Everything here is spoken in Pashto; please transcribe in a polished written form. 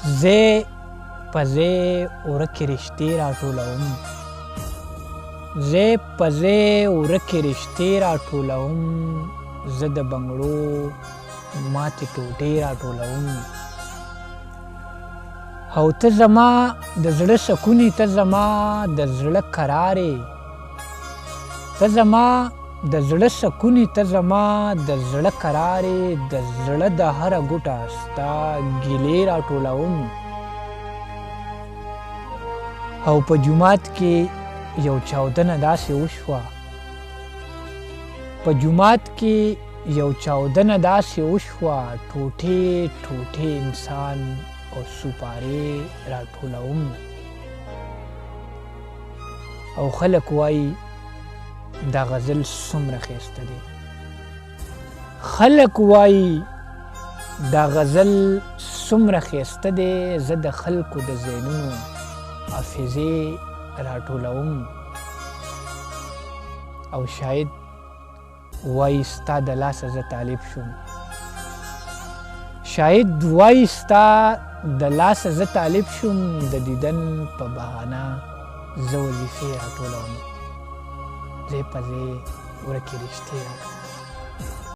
زه په زه ورکې رشتې راټولوم، زه په زه ورکې رشتې راټولوم، زه د بنګړو ماتې ټوټې راټولوم. او ته زما د زړه سکون یې، ته زما د زړه قرار یې، ته زما د زړه سکون یې، ته زما د زړه قرار یې، د زړه د هره ګوټه ستا ګیلې راټولوم. او په جومات کې یو چاودنه داسې وشوه، په جومات کې یو چاودنه داسې وشوه، ټوټې ټوټې انسان او سوپارې راټولوم. او خلک وایي دا غزل څومره ښایسته دی، خلک وایي دا غزل څومره ښایسته دی، زه د خلکو د ذهنونو حافظې راټولوم. او شاید وایي ستا د لاسه زه طالب شوم، شاید وایي ستا د لاسه زه طالب شوم، د دیدن په بهانه زه وظیفې راټولوم، زه په زه ورکې رشتې راټولوم.